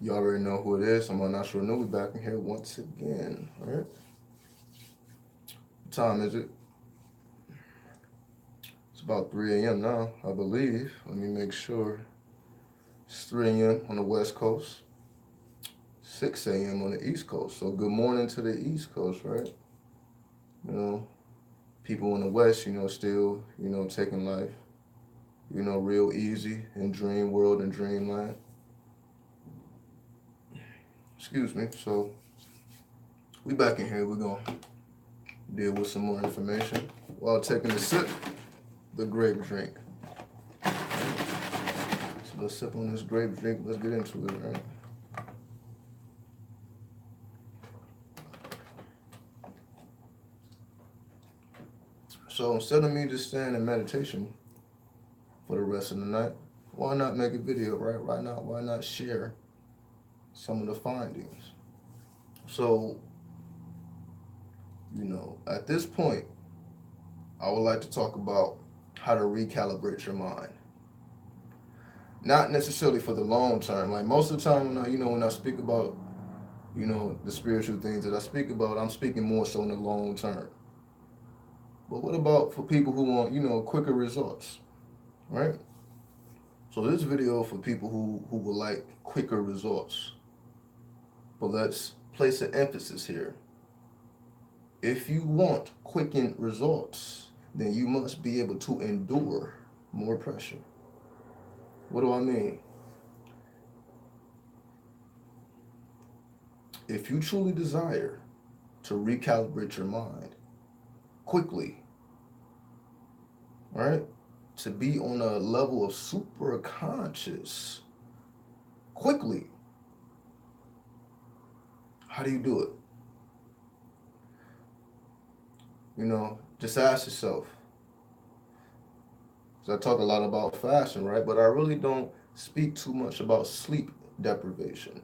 You already know who it is. I'm asharenu. We back in here once again. All right. What time is it? It's about 3 a.m. now, I believe. Let me make sure. It's 3 a.m. on the West Coast, 6 a.m. on the East Coast. So good morning to the East Coast, right? You know, people in the West, still, taking life, real easy in dream world and dreamland. Excuse me. So we back in here. We're gonna deal with some more information while taking a sip, the grape drink. So let's sip on this grape drink. Let's get into it, right? So instead of me just staying in meditation for the rest of the night, why not make a video, right? Why not share some of the findings? So, at this point, I would like to talk about how to recalibrate your mind. Not necessarily for the long term. Like most of the time when I speak about, the spiritual things that I speak about, I'm speaking more so in the long term. But what about for people who want, quicker results, right? So this video for people who would like quicker results. But let's place an emphasis here. If you want quickened results, then you must be able to endure more pressure. What do I mean? If you truly desire to recalibrate your mind quickly, right? To be on a level of super conscious quickly, how do you do it? Just ask yourself. Because I talk a lot about fasting, right? But I really don't speak too much about sleep deprivation.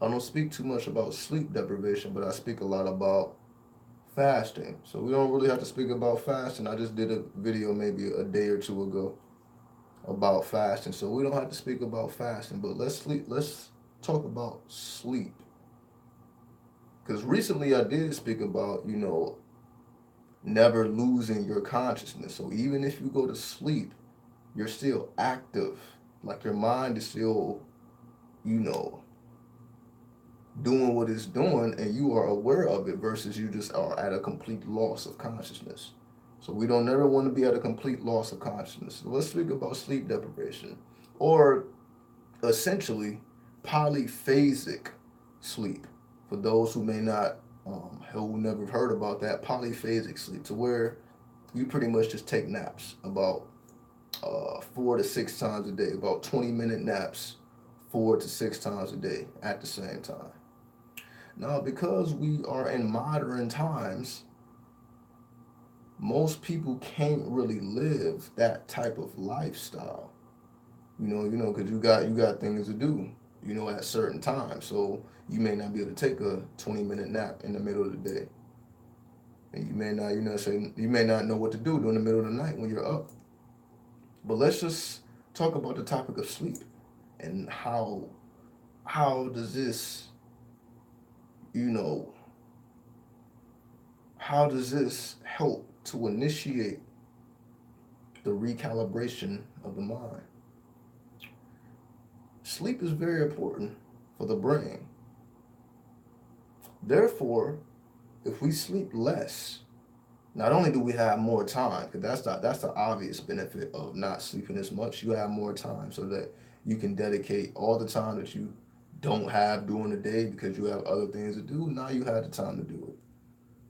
I don't speak too much about sleep deprivation, but I speak a lot about fasting. So we don't really have to speak about fasting. I just did a video maybe a day or two ago about fasting. So we don't have to speak about fasting, but let's talk about sleep. Because recently I did speak about, never losing your consciousness. So even if you go to sleep, you're still active. Like your mind is still, you know, doing what it's doing and you are aware of it versus you just are at a complete loss of consciousness. So we don't never want to be at a complete loss of consciousness. So let's speak about sleep deprivation or essentially polyphasic sleep. For those who may not, who never heard about that, polyphasic sleep, to where you pretty much just take naps about 4 to 6 times a day, about 20-minute naps 4 to 6 times a day at the same time. Now, because we are in modern times, most people can't really live that type of lifestyle. Because you got things to do, at certain times. So you may not be able to take a 20-minute nap in the middle of the day, and you may not, say you may not know what to do during the middle of the night when you're up. But let's just talk about the topic of sleep and how does this, you know, how does this help to initiate the recalibration of the mind? Sleep is very important for the brain. Therefore, if we sleep less, not only do we have more time, because that's the obvious benefit of not sleeping as much. You have more time so that you can dedicate all the time that you don't have during the day because you have other things to do. Now you have the time to do it.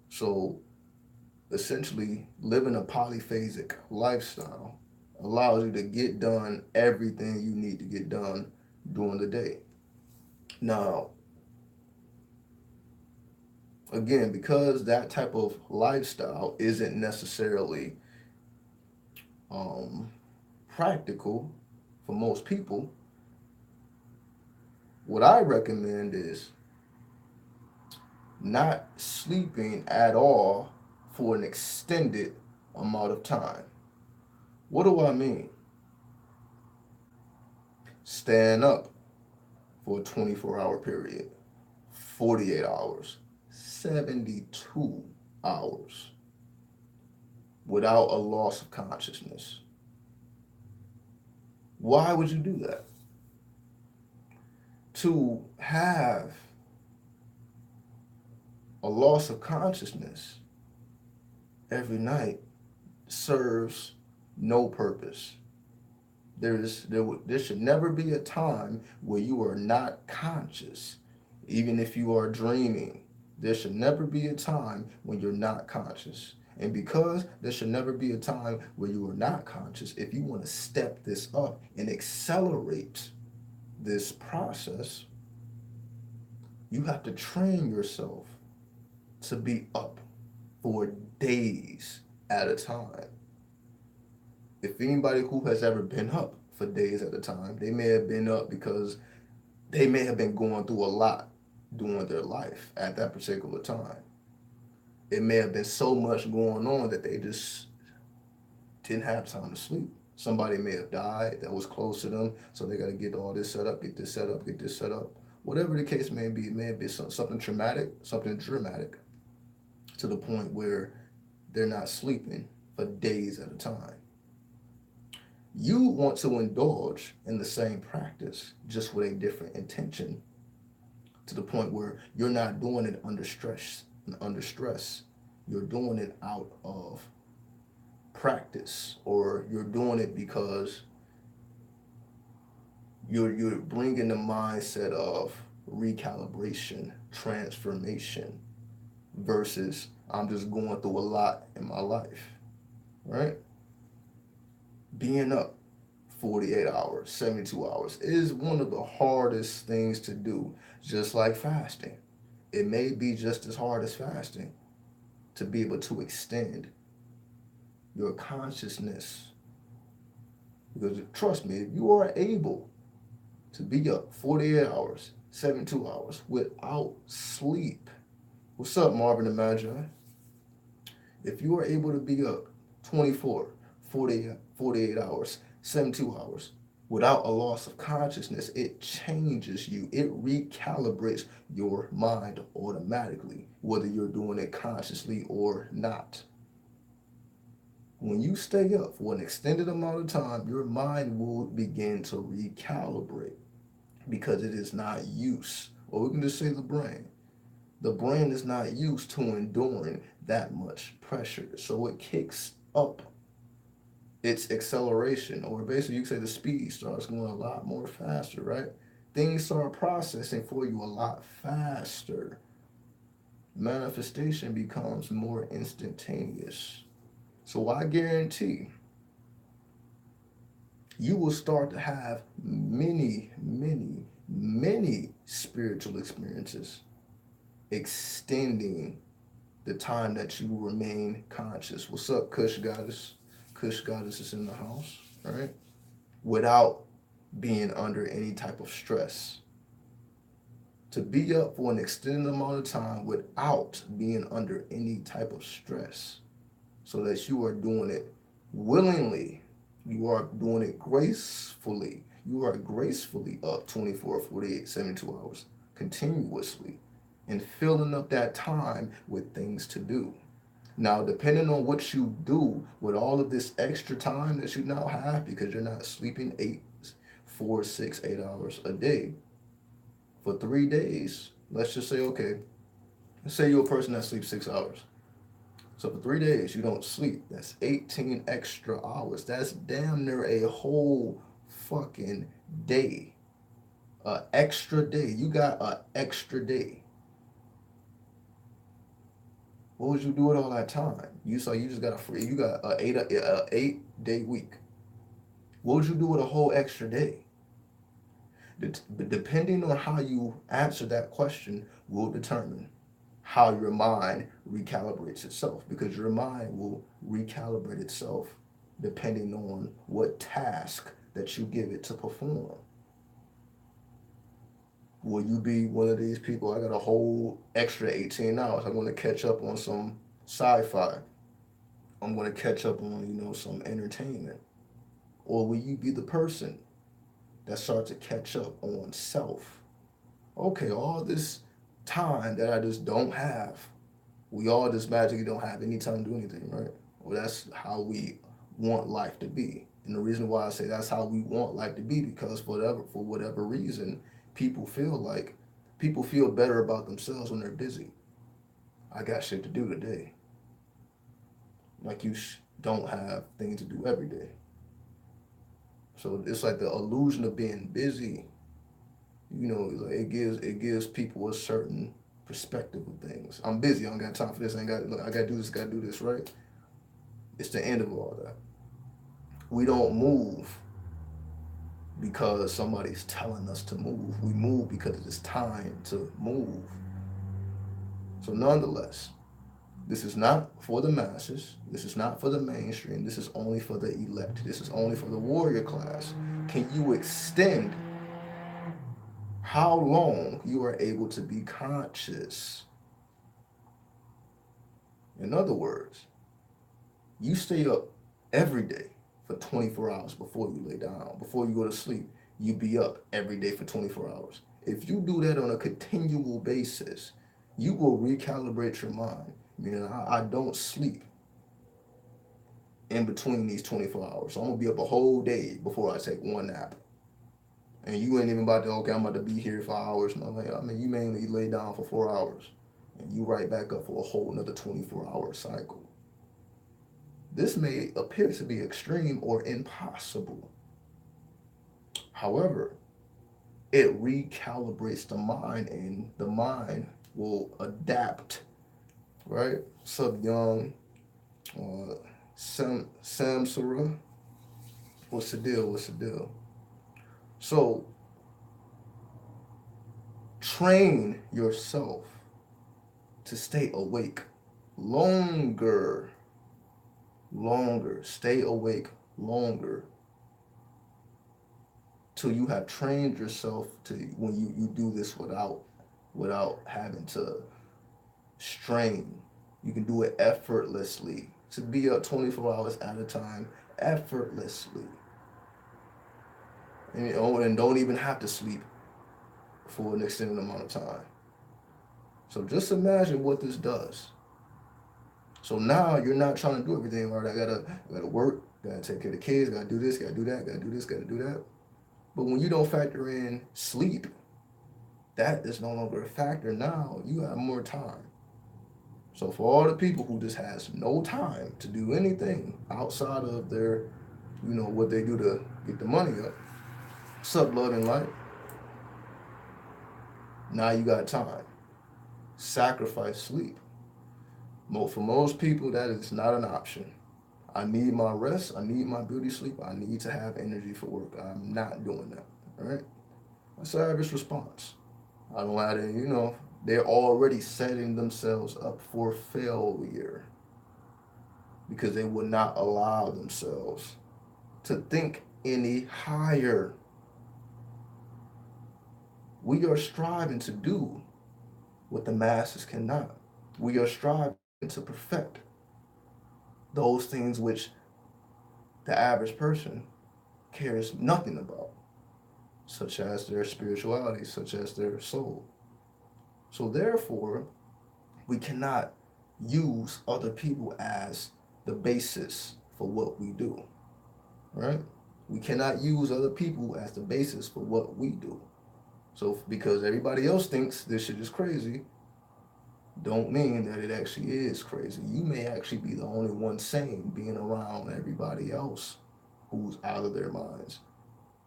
So essentially, living a polyphasic lifestyle allows you to get done everything you need to get done during the day. Now, again, because that type of lifestyle isn't necessarily um, practical for most people, what I recommend is not sleeping at all for an extended amount of time. What do I mean? Staying up for a 24-hour period, 48 hours, 72 hours without a loss of consciousness. Why would you do that? To have a loss of consciousness every night serves no purpose. There should never be a time where you are not conscious, even if you are dreaming. There should never be a time when you're not conscious. And because there should never be a time where you are not conscious, if you want to step this up and accelerate this process, you have to train yourself to be up for days at a time. If anybody who has ever been up for days at a time, they may have been up because they may have been going through a lot during their life at that particular time. It may have been so much going on that they just didn't have time to sleep. Somebody may have died that was close to them, so they got to get all this set up, get this set up, get this set up. Whatever the case may be, it may be something traumatic, something dramatic, to the point where they're not sleeping for days at a time. You want to indulge in the same practice, just with a different intention, to the point where you're not doing it under stress. You're doing it out of practice, or you're doing it because you're bringing the mindset of recalibration, transformation, versus I'm just going through a lot in my life, right? Being up 48 hours, 72 hours is one of the hardest things to do, just like fasting. It may be just as hard as fasting to be able to extend your consciousness. Because trust me, if you are able to be up 48 hours, 72 hours without sleep, what's up, Marvin and Magi? If you are able to be up 24, 48 hours, 72 hours without a loss of consciousness, it changes you. It recalibrates your mind automatically, whether you're doing it consciously or not. When you stay up for an extended amount of time, your mind will begin to recalibrate because it is not used, or we can just say the brain. The brain is not used to enduring that much pressure, so it kicks up its acceleration, or basically you can say the speed starts going a lot more faster, right? Things start processing for you a lot faster. Manifestation becomes more instantaneous. So I guarantee you will start to have many, many, many spiritual experiences, extending the time that you remain conscious. What's up, Kush Goddess? Kush Goddess is in the house, right? Without being under any type of stress. To be up for an extended amount of time without being under any type of stress, so that you are doing it willingly, you are doing it gracefully. You are gracefully up 24, 48, 72 hours continuously, and filling up that time with things to do. Now, depending on what you do with all of this extra time that you now have, because you're not sleeping 4, 6, 8 hours a day for 3 days, let's just say, okay, let's say you're a person that sleeps 6 hours. So for 3 days, you don't sleep. That's 18 extra hours. That's damn near a whole fucking day. An extra day. You got an extra day. What would you do with all that time? You just got you got a 8 day week. What would you do with a whole extra day? Depending on how you answer that question will determine how your mind recalibrates itself, because your mind will recalibrate itself depending on what task that you give it to perform. Will you be one of these people, I got a whole extra 18 hours, I'm going to catch up on some sci-fi, I'm going to catch up on, some entertainment? Or will you be the person that starts to catch up on self? Okay, all this time that I just don't have, we all just magically don't have any time to do anything, right? Well, that's how we want life to be. And the reason why I say that's how we want life to be, because for whatever reason, people feel like people feel better about themselves when they're busy. I got shit to do today. Like you don't have things to do every day. So it's like the illusion of being busy. Like it gives people a certain perspective of things. I'm busy. I don't got time for this. I ain't got. Look, I got to do this. Got to do this. Right. It's the end of all that. We don't move because somebody's telling us to move. We move because it's time to move. So nonetheless, this is not for the masses. This is not for the mainstream. This is only for the elect. This is only for the warrior class. Can you extend how long you are able to be conscious? In other words, you stay up every day for 24 hours before you lay down, before you go to sleep. You be up every day for 24 hours. If you do that on a continual basis, you will recalibrate your mind. Meaning, I don't sleep in between these 24 hours. So I'm gonna be up a whole day before I take one nap. And you ain't even about to, okay, I'm about to be here for hours. No, like, I mean, you mainly lay down for 4 hours and you right back up for a whole another 24-hour cycle. This may appear to be extreme or impossible. However, it recalibrates the mind and the mind will adapt, right? Sub Young, Samsara, what's the deal? What's the deal? So train yourself to stay awake longer, stay awake longer till you have trained yourself to when you do this without having to strain. You can do it effortlessly. To be up 24 hours at a time effortlessly. And don't even have to sleep for an extended amount of time. So just imagine what this does. So now you're not trying to do everything. All right, I gotta work, gotta take care of the kids, gotta do this, gotta do that, gotta do this, gotta do that. But when you don't factor in sleep, that is no longer a factor. Now you have more time. So for all the people who just has no time to do anything outside of their, what they do to get the money up, sub love and light, now you got time. Sacrifice sleep. For most people, that is not an option. I need my rest. I need my beauty sleep. I need to have energy for work. I'm not doing that. All right? That's an average response. I don't have to, they're already setting themselves up for failure because they would not allow themselves to think any higher. We are striving to do what the masses cannot. We are striving to perfect those things which the average person cares nothing about, such as their spirituality, such as their soul. So therefore, we cannot use other people as the basis for what we do, right? We cannot use other people as the basis for what we do. So because everybody else thinks this shit is crazy, don't mean that it actually is crazy. You may actually be the only one sane being around everybody else who's out of their minds.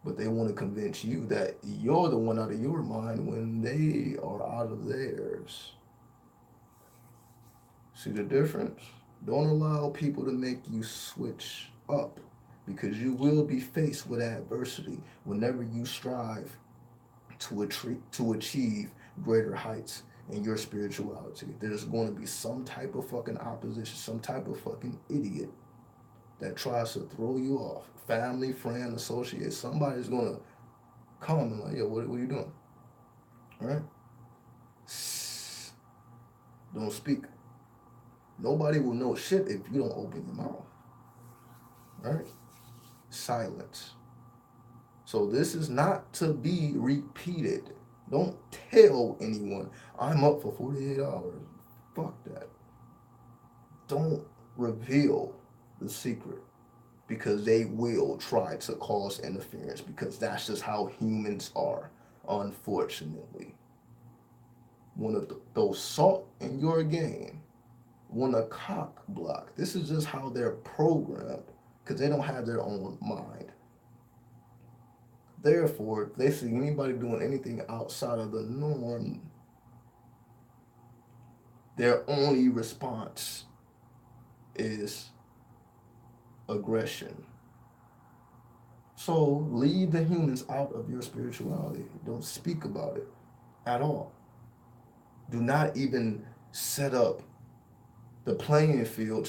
But they want to convince you that you're the one out of your mind when they are out of theirs. See the difference? Don't allow people to make you switch up because you will be faced with adversity whenever you strive to achieve greater heights in your spirituality. There's going to be some type of fucking opposition, some type of fucking idiot that tries to throw you off. Family, friend, associate, somebody's going to come and like, yo, what are you doing? All right? Don't speak. Nobody will know shit if you don't open your mouth. Right? Silence. So this is not to be repeated. Don't tell anyone I'm up for 48 hours. Fuck that. Don't reveal the secret because they will try to cause interference because that's just how humans are, unfortunately. Want to throw salt in your game, want to cock block. This is just how they're programmed because they don't have their own mind. Therefore, if they see anybody doing anything outside of the norm, their only response is aggression. So leave the humans out of your spirituality. Don't speak about it at all. Do not even set up the playing field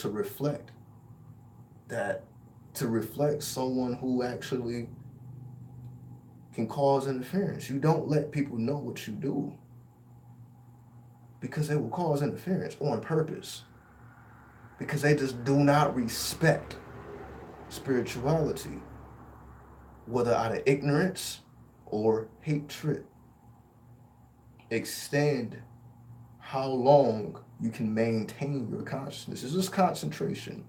that to reflect someone who actually can cause interference. You don't let people know what you do because they will cause interference on purpose because they just do not respect spirituality, whether out of ignorance or hatred. Extend how long you can maintain your consciousness. It's just concentration.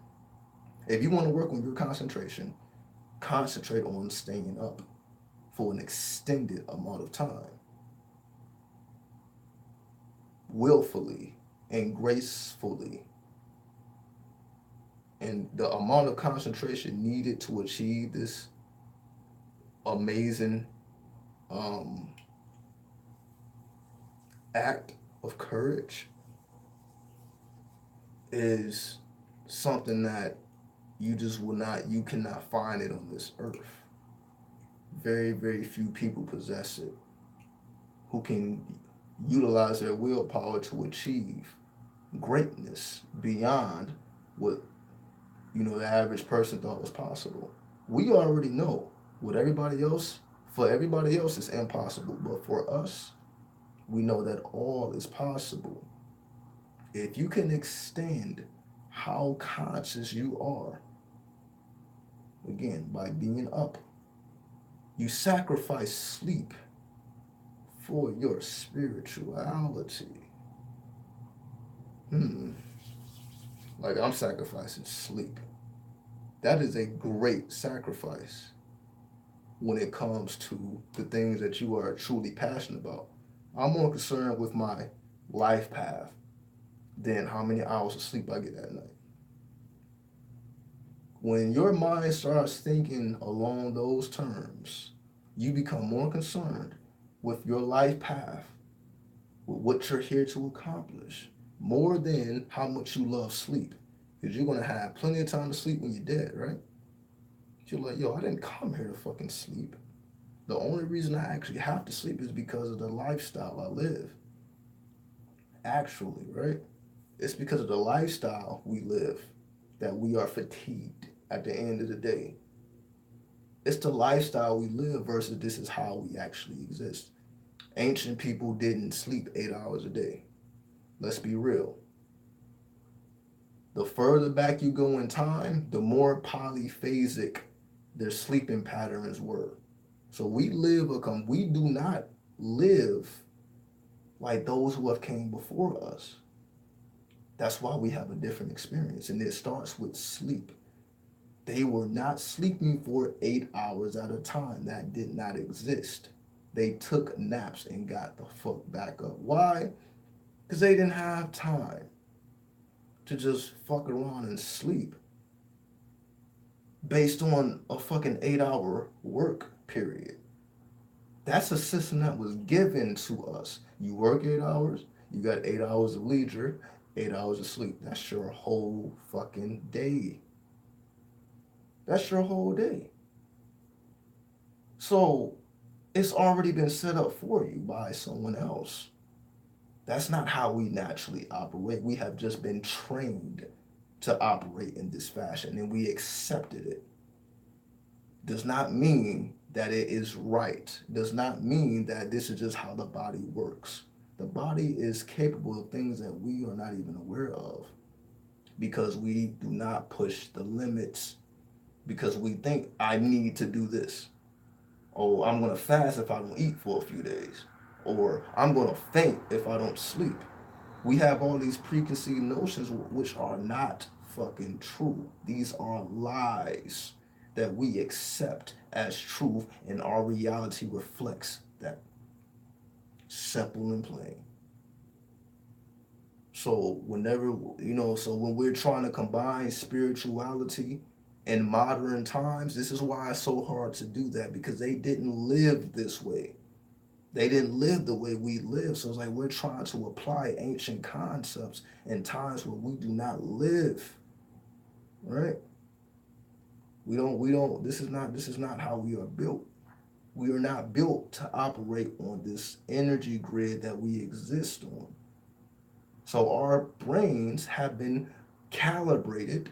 If you want to work on your concentration, concentrate on staying up for an extended amount of time, willfully and gracefully. And the amount of concentration needed to achieve this amazing um, act of courage is something that you cannot find it on this earth. Very, very few people possess it who can utilize their willpower to achieve greatness beyond what the average person thought was possible. We already know what for everybody else is impossible, but for us, we know that all is possible. If you can extend how conscious you are, again, by being up, you sacrifice sleep for your spirituality. Like I'm sacrificing sleep. That is a great sacrifice when it comes to the things that you are truly passionate about. I'm more concerned with my life path than how many hours of sleep I get at night. When your mind starts thinking along those terms, you become more concerned with your life path, with what you're here to accomplish, more than how much you love sleep. Because you're going to have plenty of time to sleep when you're dead, right? You're like, yo, I didn't come here to fucking sleep. The only reason I actually have to sleep is because of the lifestyle I live. Actually, right? It's because of the lifestyle we live that we are fatigued at the end of the day. It's the lifestyle we live versus this is how we actually exist. Ancient people didn't sleep 8 hours a day. Let's be real. The further back you go in time, the more polyphasic their sleeping patterns were. So we do not live like those who have came before us. That's why we have a different experience, and it starts with sleep. They were not sleeping for 8 hours at a time. That did not exist. They took naps and got the fuck back up. Why? Because they didn't have time to just fuck around and sleep based on a fucking 8 hour work period. That's a system that was given to us. You work 8 hours, you got 8 hours of leisure, 8 hours of sleep. That's your whole fucking day. That's your whole day. So it's already been set up for you by someone else. That's not how we naturally operate. We have just been trained to operate in this fashion and we accepted it. Does not mean that it is right. Does not mean that this is just how the body works. The body is capable of things that we are not even aware of because we do not push the limits because we think I need to do this. Oh, I'm going to fast if I don't eat for a few days. or I'm gonna faint if I don't sleep. We have all these preconceived notions which are not fucking true. These are lies that we accept as truth, and our reality reflects that. Simple and plain. So whenever so when we're trying to combine spirituality in modern times, this is why it's so hard to do that, because they didn't live this way. They didn't live the way we live. So it's like we're trying to apply ancient concepts in times where we do not live. Right? We don't this is not how we are built. We are not built to operate on this energy grid that we exist on. So our brains have been calibrated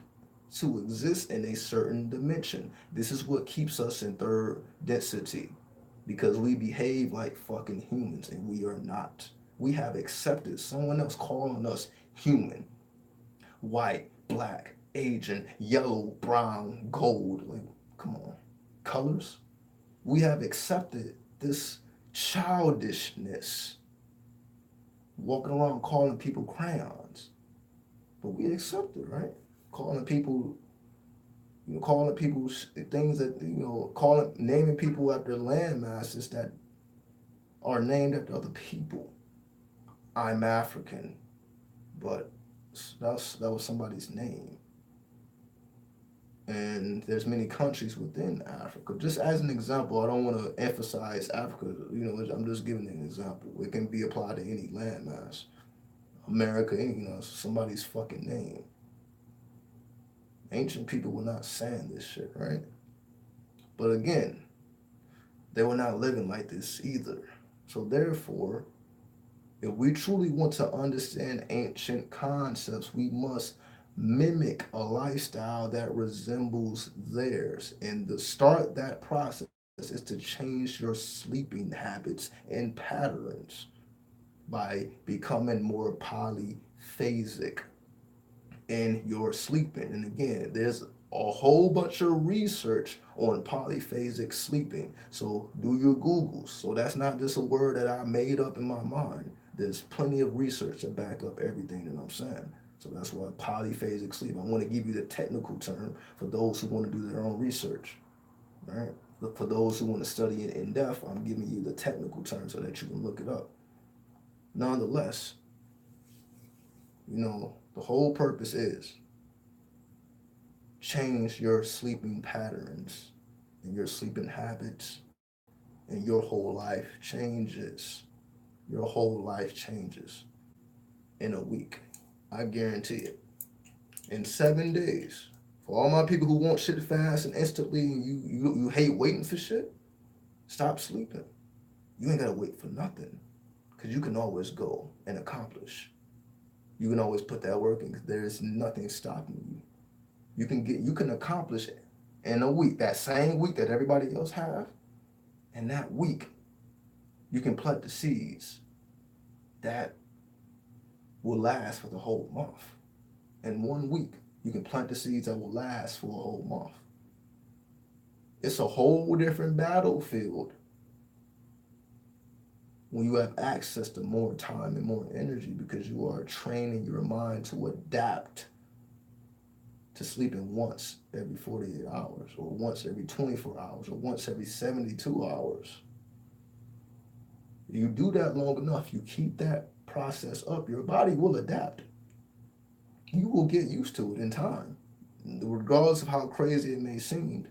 to exist in a certain dimension. This is what keeps us in third density, because we behave like fucking humans and we are not. We have accepted someone else calling us human, white, black, Asian, yellow, brown, gold. Like, come on, colors. We have accepted this childishness, walking around calling people crayons. But we accept it, right? Calling people, calling people things that, naming people after land masses that are named after other people. I'm African, but that was somebody's name. And there's many countries within Africa. Just as an example, I don't want to emphasize Africa. I'm just giving an example. It can be applied to any landmass. America, somebody's fucking name. Ancient people were not saying this shit, right? But again, they were not living like this either. So therefore, if we truly want to understand ancient concepts, we must mimic a lifestyle that resembles theirs. And to start that process is to change your sleeping habits and patterns by becoming more polyphasic in your sleeping. And again, there's a whole bunch of research on polyphasic sleeping. So do your Googles. So that's not just a word that I made up in my mind. There's plenty of research to back up everything that I'm saying. So that's why polyphasic sleep. I want to give you the technical term for those who want to do their own research. Right? But for those who want to study it in depth, I'm giving you the technical term so that you can look it up. Nonetheless, the whole purpose is change your sleeping patterns and your sleeping habits, and your whole life changes. Your whole life changes in a week. I guarantee it. In 7 days. For all my people who want shit fast and instantly, and you hate waiting for shit, stop sleeping. You ain't gotta wait for nothing, because you can always go and accomplish. You can always put that work in, because there is nothing stopping you. You can accomplish it in a week, that same week that everybody else have. In that week, you can plant the seeds that will last for the whole month. In 1 week, you can plant the seeds that will last for a whole month. It's a whole different battlefield when you have access to more time and more energy, because you are training your mind to adapt to sleeping once every 48 hours, or once every 24 hours, or once every 72 hours. You do that long enough, you keep that process up, your body will adapt. You will get used to it in time. Regardless of how crazy it may seem,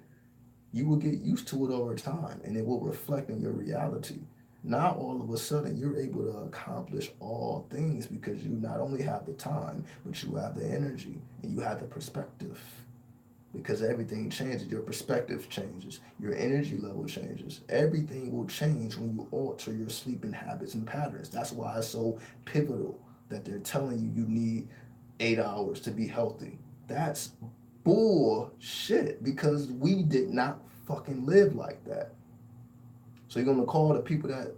you will get used to it over time, and it will reflect in your reality. Now all of a sudden you're able to accomplish all things, because you not only have the time, but you have the energy and you have the perspective. Because everything changes, your perspective changes, your energy level changes. Everything will change when you alter your sleeping habits and patterns. That's why it's so pivotal that they're telling you need 8 hours to be healthy. That's bullshit, because we did not fucking live like that. So you're gonna call the people that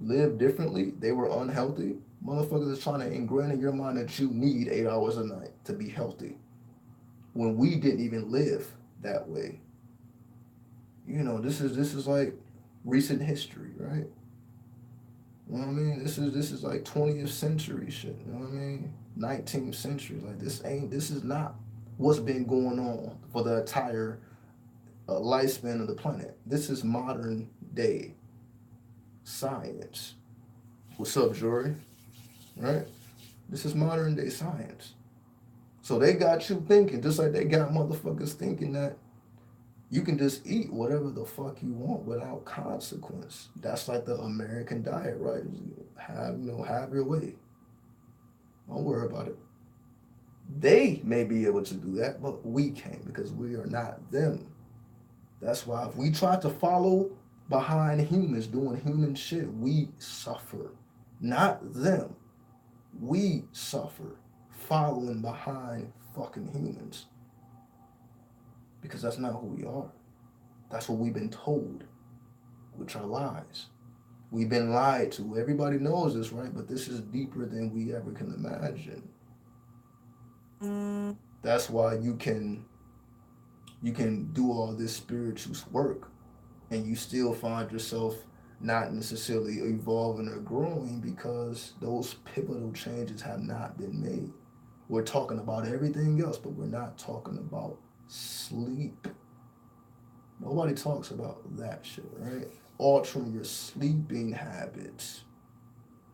live differently, they were unhealthy? Motherfuckers is trying to ingrain in your mind that you need 8 hours a night to be healthy, when we didn't even live that way. This is like recent history, right? You know what I mean? This is like 20th century shit. You know what I mean? 19th century. Like this is not what's been going on for the entire lifespan of the planet. This is modern day science. What's up, Jory? Right? This is modern day science. So they got you thinking, just like they got motherfuckers thinking that you can just eat whatever the fuck you want without consequence. That's like the American diet, right? Have your way. Don't worry about it. They may be able to do that, but we can't because we are not them. That's why if we try to follow behind humans doing human shit, we suffer. Not them. We suffer following behind fucking humans because that's not who we are. That's what we've been told, which are lies. We've been lied to. Everybody knows this, right? But this is deeper than we ever can imagine. That's why you can do all this spiritual work and you still find yourself not necessarily evolving or growing because those pivotal changes have not been made. We're talking about everything else, but we're not talking about sleep. Nobody talks about that shit, right? Altering your sleeping habits.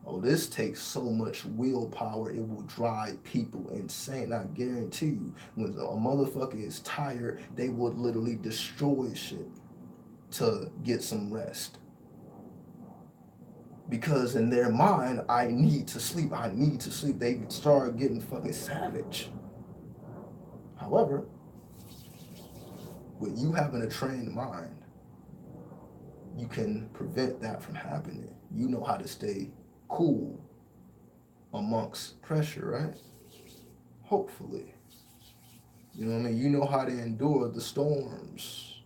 Oh, this takes so much willpower, it will drive people insane. I guarantee you, when a motherfucker is tired, they would literally destroy shit to get some rest. Because in their mind, I need to sleep, I need to sleep. They start getting fucking savage. However, with you having a trained mind, you can prevent that from happening. You know how to stay cool amongst pressure, right? Hopefully. You know what I mean? You know how to endure the storms.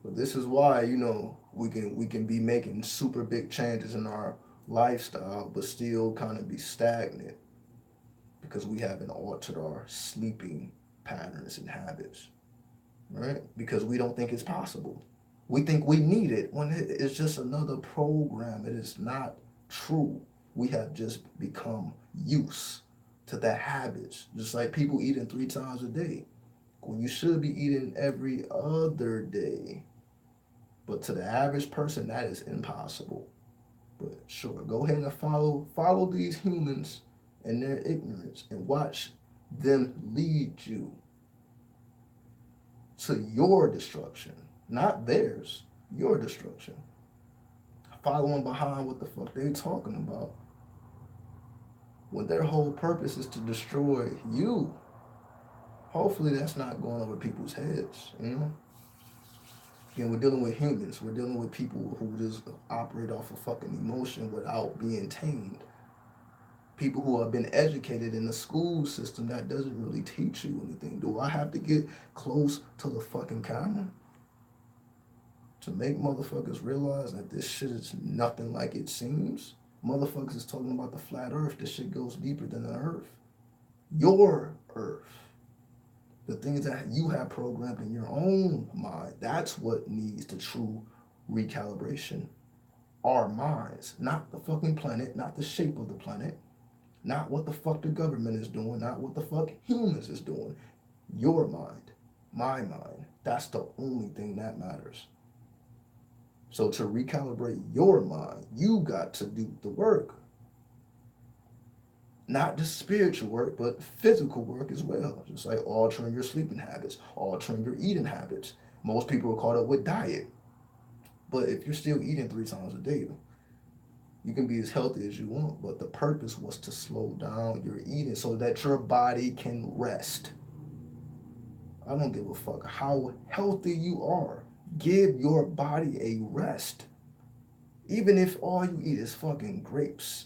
But this is why, we can be making super big changes in our lifestyle, but still kind of be stagnant because we haven't altered our sleeping patterns and habits, right? Because we don't think it's possible. We think we need it when it's just another program. It is not true. We have just become used to that habits. Just like people eating 3 times a day when you should be eating every other day. But to the average person, that is impossible. But sure, go ahead and follow these humans and their ignorance and watch them lead you to your destruction, not theirs, your destruction. Following behind what the fuck they talking about when their whole purpose is to destroy you. Hopefully that's not going over people's heads. Again, we're dealing with humans. We're dealing with people who just operate off of fucking emotion without being tamed. People who have been educated in the school system that doesn't really teach you anything. Do I have to get close to the fucking camera to make motherfuckers realize that this shit is nothing like it seems? Motherfuckers is talking about the flat earth. This shit goes deeper than the earth. Your earth. The things that you have programmed in your own mind, that's what needs the true recalibration. Our minds, not the fucking planet, not the shape of the planet, not what the fuck the government is doing, not what the fuck humans is doing. Your mind, my mind, that's the only thing that matters. So to recalibrate your mind, you got to do the work. Not just spiritual work, but physical work as well. Just like altering your sleeping habits, altering your eating habits. Most people are caught up with diet. But if you're still eating 3 times a day, you can be as healthy as you want. But the purpose was to slow down your eating so that your body can rest. I don't give a fuck how healthy you are. Give your body a rest. Even if all you eat is fucking grapes.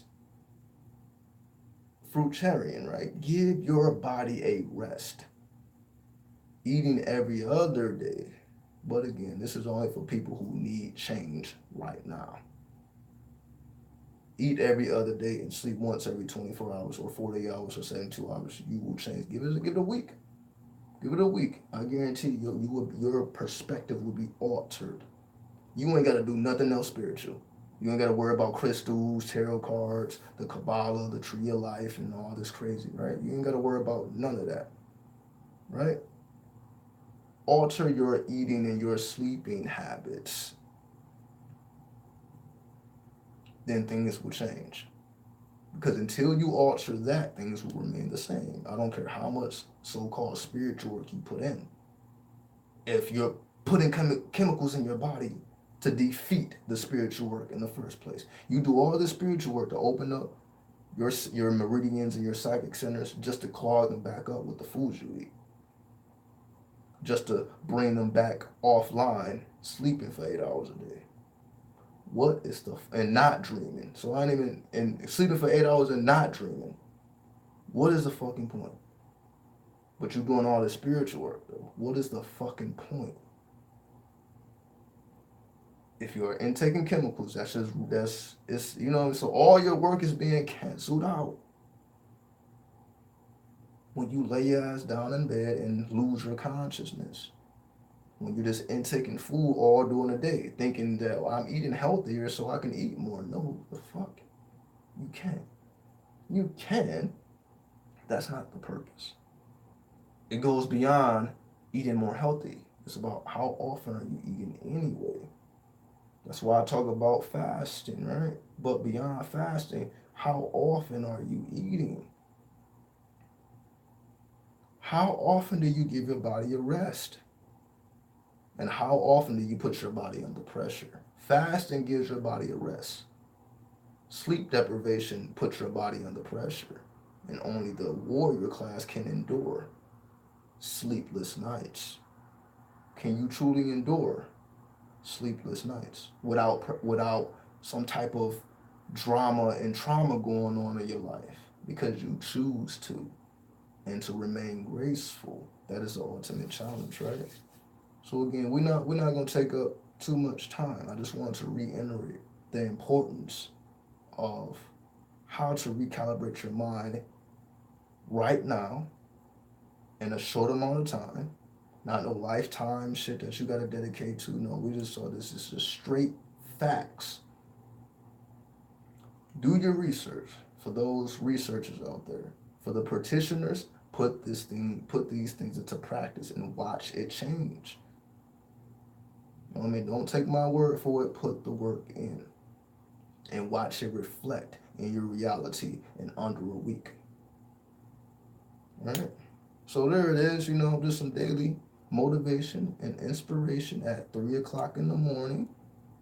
Fruitarian, right? Give your body a rest. Eating every other day. But again, this is only for people who need change right now. Eat every other day and sleep once every 24 hours or 48 hours or 72 hours. You will change. Give it a week. Give it a week. I guarantee your perspective will be altered. You ain't got to do nothing else spiritual. You ain't got to worry about crystals, tarot cards, the Kabbalah, the tree of life, and all this crazy, right? You ain't got to worry about none of that, right? Alter your eating and your sleeping habits, then things will change. Because until you alter that, things will remain the same. I don't care how much so-called spiritual work you put in. If you're putting chemicals in your body to defeat the spiritual work in the first place, you do all the spiritual work to open up your meridians and your psychic centers just to clog them back up with the foods you eat, just to bring them back offline, sleeping for 8 hours a day. What is and not dreaming? So I ain't even and sleeping for 8 hours and not dreaming. What is the fucking point? But you doing all this spiritual work though. What is the fucking point? If you're intaking chemicals, it's so all your work is being canceled out when you lay your ass down in bed and lose your consciousness. When you're just intaking food all during the day, thinking that I'm eating healthier so I can eat more. No, the fuck. You can't. You can. That's not the purpose. It goes beyond eating more healthy. It's about how often are you eating anyway. That's why I talk about fasting, right? But beyond fasting, how often are you eating? How often do you give your body a rest? And how often do you put your body under pressure? Fasting gives your body a rest. Sleep deprivation puts your body under pressure. And only the warrior class can endure sleepless nights. Can you truly endure sleepless nights without some type of drama and trauma going on in your life? Because you choose to, and to remain graceful. That is the ultimate challenge, right? So again, we're not gonna take up too much time. I just want to reiterate the importance of how to recalibrate your mind right now in a short amount of time. Not no lifetime shit that you gotta dedicate to. No, we just saw this is just straight facts. Do your research for those researchers out there. For the practitioners, put these things into practice and watch it change. You know what I mean? Don't take my word for it. Put the work in and watch it reflect in your reality in under a week. All right? So there it is, just some daily motivation and inspiration at 3 o'clock in the morning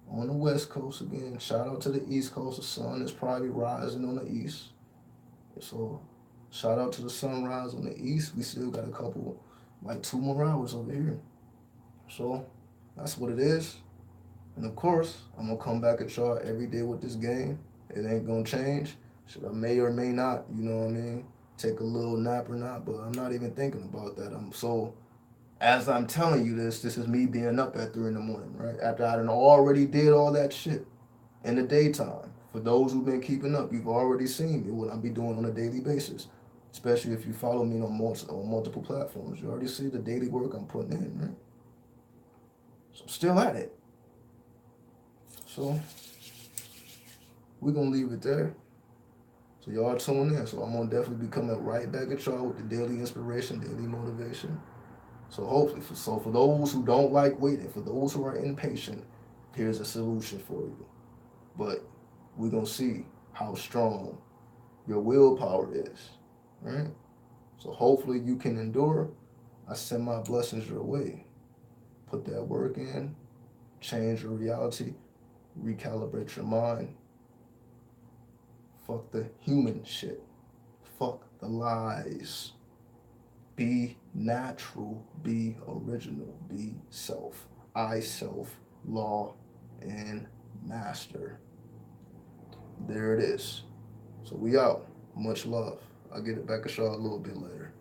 on the West Coast. Again, shout out to the East Coast. The sun is probably rising on the East. So shout out to the sunrise on the East. We still got a couple, like 2 more hours over here. So that's what it is. And of course, I'm going to come back at y'all every day with this game. It ain't going to change. Should I may or may not, you know what I mean, take a little nap or not, but I'm not even thinking about that. As I'm telling you this is me being up at 3 in the morning, right? After I already did all that shit in the daytime. For those who've been keeping up, you've already seen me, what I be doing on a daily basis. Especially if you follow me on multiple platforms. You already see the daily work I'm putting in, right? So I'm still at it. So we're going to leave it there. So y'all tune in. So I'm going to definitely be coming right back at y'all with the daily inspiration, daily motivation. So hopefully, for those who don't like waiting, for those who are impatient, here's a solution for you. But we're going to see how strong your willpower is, right? So hopefully you can endure. I send my blessings your way. Put that work in, change your reality, recalibrate your mind. Fuck the human shit. Fuck the lies. Be natural, be original, be self. I self, law, and master. There it is. So we out. Much love. I'll get it back at y'all a little bit later.